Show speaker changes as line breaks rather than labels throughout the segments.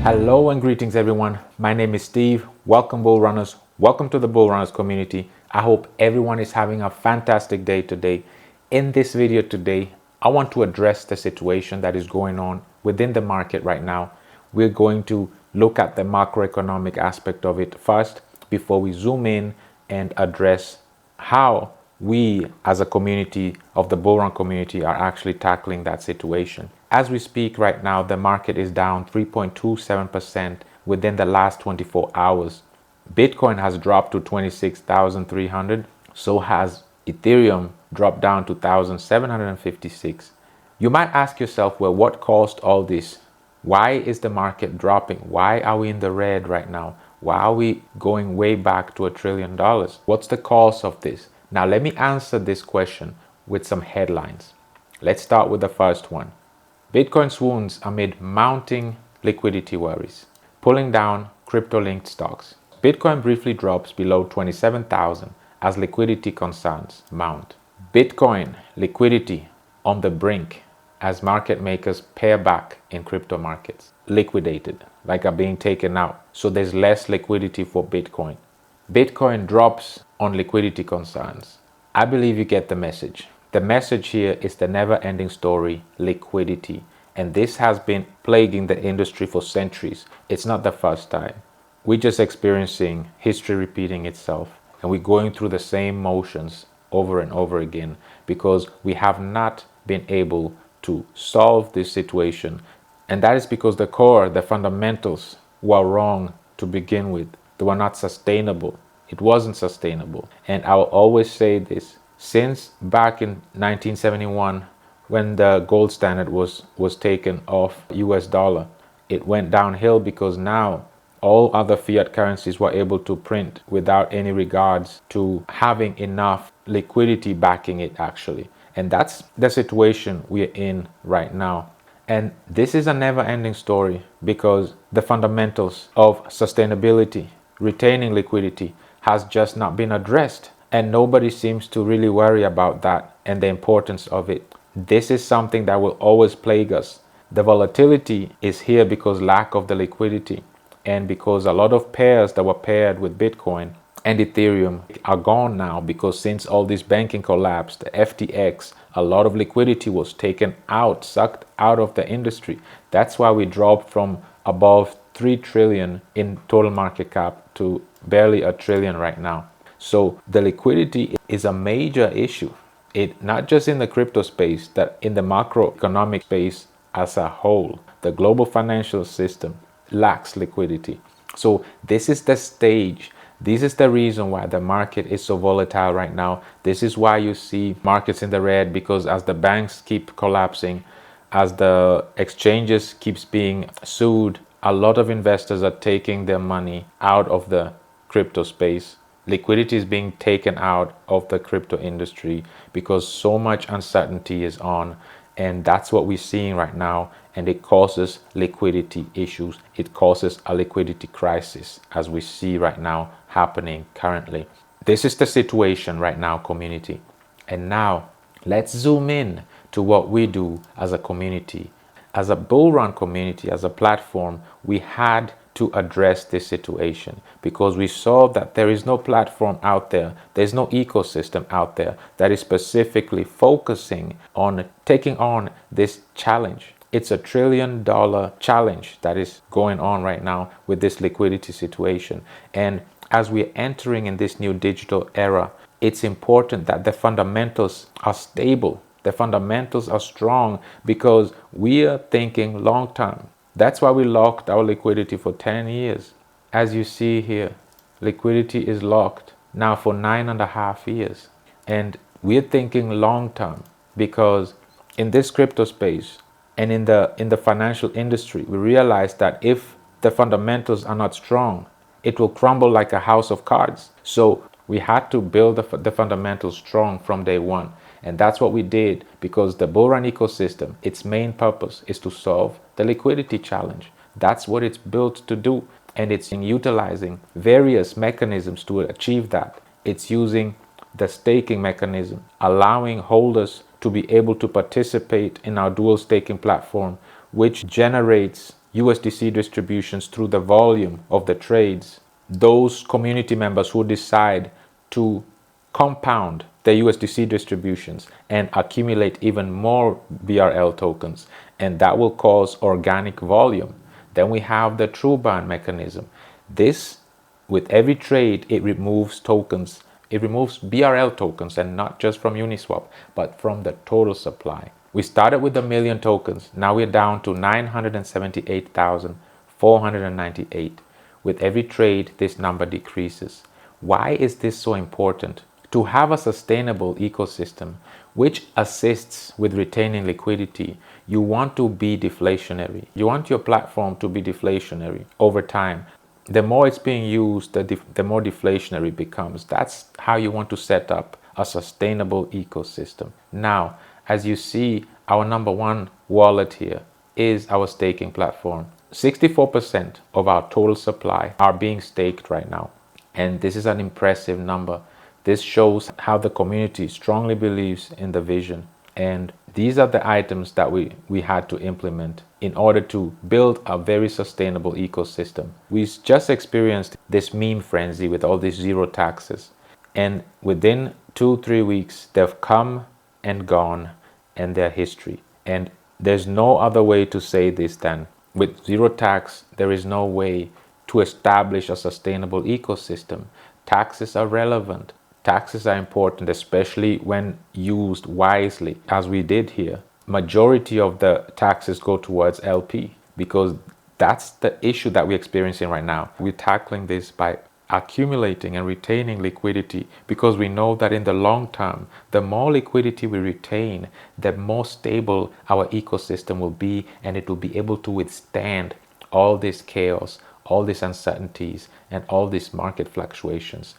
Hello and greetings everyone. My name is Steve. Welcome Bull Runners. Welcome to the Bull Runners community. I hope everyone is having a fantastic day today. In this video today, I want to address the situation that is going on within the market right now. We're going to look at the macroeconomic aspect of it first before we zoom in and address how we as a community of the Bull Run community are actually tackling that situation. As we speak right now, the market is down 3.27% within the last 24 hours. Bitcoin has dropped to 26,300. So has Ethereum dropped down to 1,756. You might ask yourself, well, what caused all this? Why is the market dropping? Why are we in the red right now? Why are we going way back to $1 trillion? What's the cause of this? Now, let me answer this question with some headlines. Let's start with the first one. Bitcoin swoons amid mounting liquidity worries, pulling down crypto-linked stocks. Bitcoin briefly drops below 27,000 as liquidity concerns mount. Bitcoin liquidity on the brink as market makers pare back in crypto markets. Liquidated, like are being taken out. So there's less liquidity for Bitcoin. Bitcoin drops on liquidity concerns. I believe you get the message. The message here is the never-ending story, liquidity. And this has been plaguing the industry for centuries. It's not the first time. We're just experiencing history repeating itself. And we're going through the same motions over and over again because we have not been able to solve this situation. And that is because the core, the fundamentals were wrong to begin with. They were not sustainable. It wasn't sustainable. And I'll always say this. Since back in 1971, when the gold standard was taken off US dollar, it went downhill because now all other fiat currencies were able to print without any regards to having enough liquidity backing it actually. And that's the situation we're in right now. And this is a never-ending story because the fundamentals of sustainability, retaining liquidity, has just not been addressed. And nobody seems to really worry about that and the importance of it. This is something that will always plague us. The volatility is here because lack of the liquidity and because a lot of pairs that were paired with Bitcoin and Ethereum are gone now because since all this banking collapsed, the FTX, a lot of liquidity was taken out, sucked out of the industry. That's why we dropped from above 3 trillion in total market cap to barely $1 trillion right now. So the liquidity is a major issue. It not just in the crypto space, that in the macroeconomic space as a whole. The global financial system lacks liquidity. So this is the stage. This is the reason why the market is so volatile right now. This is why you see markets in the red, because as the banks keep collapsing, as the exchanges keeps being sued, a lot of investors are taking their money out of the crypto space. Liquidity is being taken out of the crypto industry because so much uncertainty is on. And that's what we're seeing right now. And it causes liquidity issues. It causes a liquidity crisis, as we see right now happening currently. This is the situation right now, community. And now let's zoom in to what we do as a community. As a Bull Run community, as a platform, we had to address this situation because we saw that there is no platform out there, there's no ecosystem out there that is specifically focusing on taking on this challenge. It's $1 trillion challenge that is going on right now with this liquidity situation. And as we're entering in this new digital era, it's important that the fundamentals are stable. The fundamentals are strong because we are thinking long term. That's why we locked our liquidity for 10 years. As you see here, liquidity is locked now for 9.5 years. And we're thinking long term because in this crypto space and in the financial industry, we realize that if the fundamentals are not strong, it will crumble like a house of cards. So we had to build the fundamentals strong from day one. And that's what we did because the Bull Run ecosystem, its main purpose is to solve the liquidity challenge. That's what it's built to do. And it's utilizing various mechanisms to achieve that. It's using the staking mechanism, allowing holders to be able to participate in our dual staking platform, which generates USDC distributions through the volume of the trades, those community members who decide to compound the USDC distributions and accumulate even more BRL tokens, and that will cause organic volume. Then we have the true ban mechanism. This, with every trade, it removes tokens. It removes BRL tokens, and not just from Uniswap, but from the total supply. We started with 1 million tokens. Now we're down to 978,498. With every trade, this number decreases. Why is this so important? To have a sustainable ecosystem which assists with retaining liquidity, you want to be deflationary. You want your platform to be deflationary over time. The more it's being used, the more deflationary it becomes. That's how you want to set up a sustainable ecosystem. Now, as you see, our number one wallet here is our staking platform. 64% of our total supply are being staked right now. And this is an impressive number. This shows how the community strongly believes in the vision. And these are the items that we had to implement in order to build a very sustainable ecosystem. We just experienced this meme frenzy with all these zero taxes. And within 2-3 weeks, they've come and gone, and their history. And there's no other way to say this than with zero tax, there is no way to establish a sustainable ecosystem. Taxes are relevant. Taxes are important, especially when used wisely, as we did here. Majority of the taxes go towards LP because that's the issue that we're experiencing right now. We're tackling this by accumulating and retaining liquidity because we know that in the long term, the more liquidity we retain, the more stable our ecosystem will be, and it will be able to withstand all this chaos, all these uncertainties, and all these market fluctuations.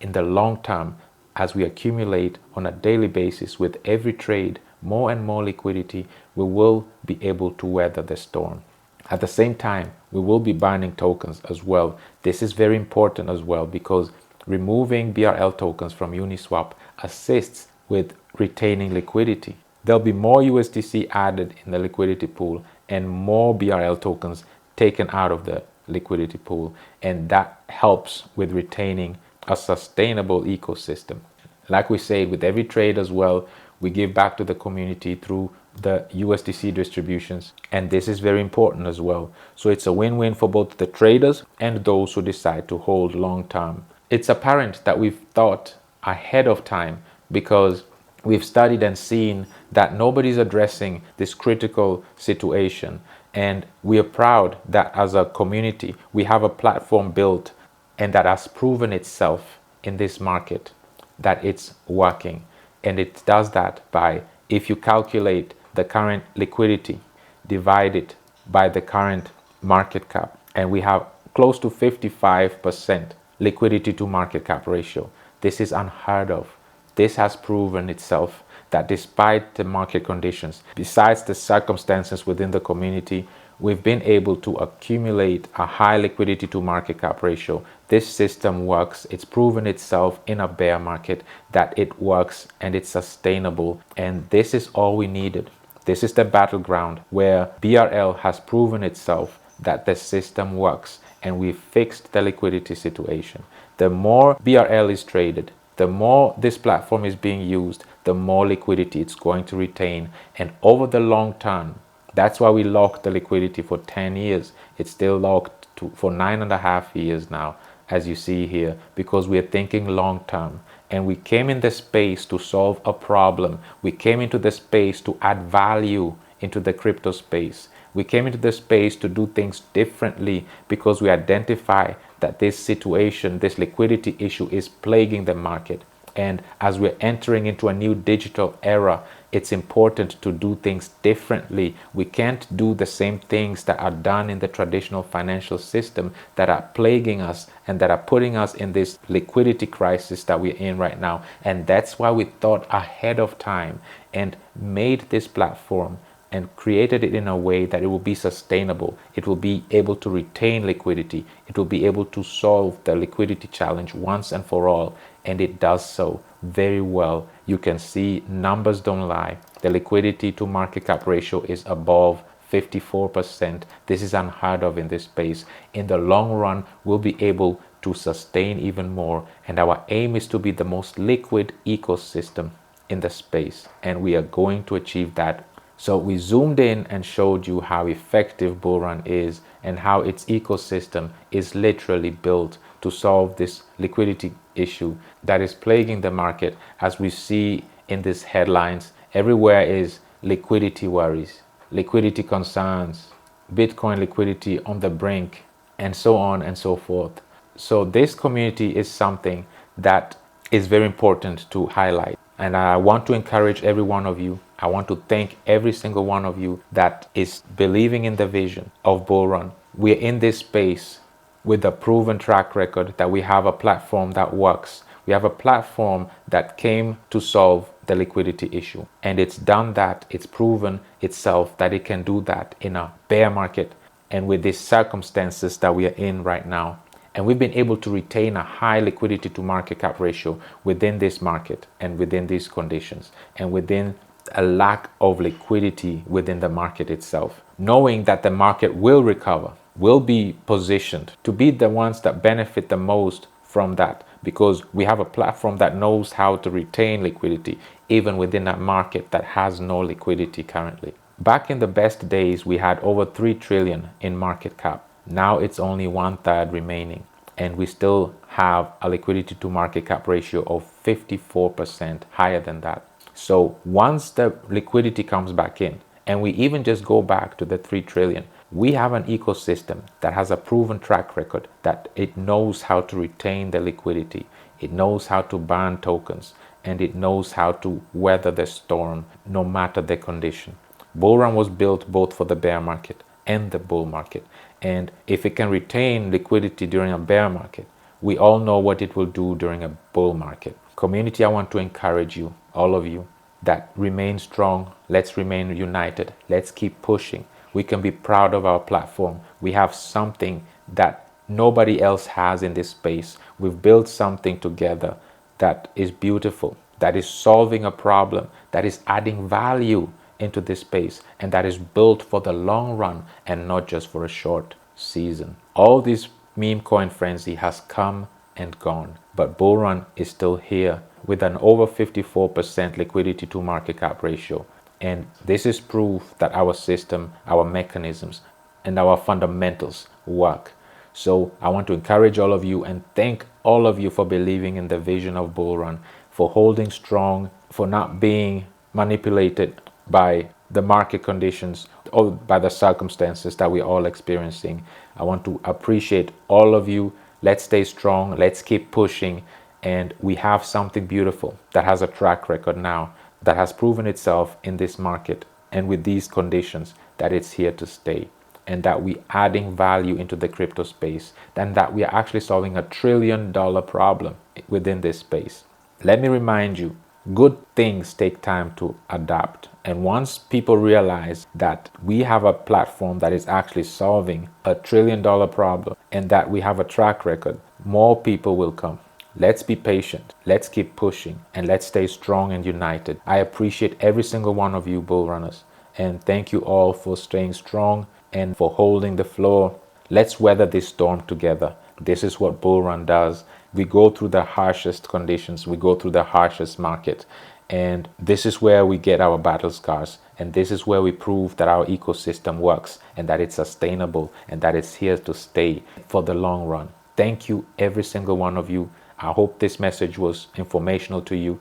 In the long term, as we accumulate on a daily basis with every trade more and more liquidity, we will be able to weather the storm. At the same time, we will be binding tokens as well. This is very important as well because removing BRL tokens from Uniswap assists with retaining liquidity. There'll be more USDC added in the liquidity pool and more BRL tokens taken out of the liquidity pool, and that helps with retaining a sustainable ecosystem. Like we said, with every trade as well, we give back to the community through the USDC distributions, and this is very important as well. So it's a win-win for both the traders and those who decide to hold long term. It's apparent that we've thought ahead of time because we've studied and seen that nobody's addressing this critical situation, and we are proud that as a community we have a platform built and that has proven itself in this market that it's working. And it does that by, if you calculate the current liquidity, divide it by the current market cap, and we have close to 55% liquidity to market cap ratio. This is unheard of. This has proven itself that despite the market conditions, besides the circumstances within the community, we've been able to accumulate a high liquidity to market cap ratio. This system works. It's proven itself in a bear market that it works and it's sustainable. And this is all we needed. This is the battleground where BRL has proven itself that the system works, and we fixed the liquidity situation. The more BRL is traded, the more this platform is being used, the more liquidity it's going to retain. And over the long term, that's why we locked the liquidity for 10 years. It's still locked for 9.5 years now, as you see here, because we're thinking long term. And we came in the space to solve a problem. We came into the space to add value into the crypto space. We came into the space to do things differently because we identify that this situation, this liquidity issue is plaguing the market. And as we're entering into a new digital era, it's important to do things differently. We can't do the same things that are done in the traditional financial system that are plaguing us and that are putting us in this liquidity crisis that we're in right now. And that's why we thought ahead of time and made this platform and created it in a way that it will be sustainable. It will be able to retain liquidity. It will be able to solve the liquidity challenge once and for all. And it does so very well. You can see numbers don't lie. The liquidity to market cap ratio is above 54%. This is unheard of in this space. In the long run, we'll be able to sustain even more. And our aim is to be the most liquid ecosystem in the space. And we are going to achieve that. So we zoomed in and showed you how effective BULLRUN is and how its ecosystem is literally built to solve this liquidity issue that is plaguing the market. As we see in these headlines, everywhere is liquidity worries, liquidity concerns, Bitcoin liquidity on the brink, and so on and so forth. So this community is something that is very important to highlight. And I want to encourage every one of you. I want to thank every single one of you that is believing in the vision of BULLRUN. We're in this space with a proven track record that we have a platform that works. We have a platform that came to solve the liquidity issue. And it's done that. It's proven itself that it can do that in a bear market and with these circumstances that we are in right now. And we've been able to retain a high liquidity to market cap ratio within this market and within these conditions and within a lack of liquidity within the market itself, knowing that the market will recover, will be positioned to be the ones that benefit the most from that, because we have a platform that knows how to retain liquidity even within a market that has no liquidity currently. Back in the best days, we had over 3 trillion in market cap. Now it's only 1/3 remaining, and we still have a liquidity to market cap ratio of 54% higher than that. So once the liquidity comes back in, and we even just go back to the 3 trillion, we have an ecosystem that has a proven track record that it knows how to retain the liquidity, it knows how to burn tokens, and it knows how to weather the storm no matter the condition. BULLRUN was built both for the bear market and the bull market. And if it can retain liquidity during a bear market, we all know what it will do during a bull market. Community, I want to encourage you, all of you, that remain strong. Let's remain united. Let's keep pushing. We can be proud of our platform. We have something that nobody else has in this space. We've built something together that is beautiful, that is solving a problem, that is adding value into this space, and that is built for the long run and not just for a short season. All this meme coin frenzy has come and gone, but BULLRUN is still here with an over 54% liquidity to market cap ratio. And this is proof that our system, our mechanisms, and our fundamentals work. So I want to encourage all of you and thank all of you for believing in the vision of BULLRUN, for holding strong, for not being manipulated by the market conditions or by the circumstances that we're all experiencing. I want to appreciate all of you. Let's stay strong. Let's keep pushing. And we have something beautiful that has a track record now, that has proven itself in this market and with these conditions that it's here to stay, and that we're adding value into the crypto space, and that we are actually solving $1 trillion problem within this space. Let me remind you, good things take time to adapt. And once people realize that we have a platform that is actually solving $1 trillion problem and that we have a track record, more people will come. Let's be patient. Let's keep pushing and let's stay strong and united. I appreciate every single one of you bull runners, and thank you all for staying strong and for holding the floor. Let's weather this storm together. This is what BULLRUN does. We go through the harshest conditions. We go through the harshest market. And this is where we get our battle scars. And this is where we prove that our ecosystem works and that it's sustainable and that it's here to stay for the long run. Thank you, every single one of you. I hope this message was informational to you.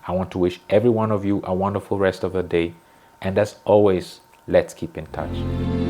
I want to wish every one of you a wonderful rest of the day. And as always, let's keep in touch.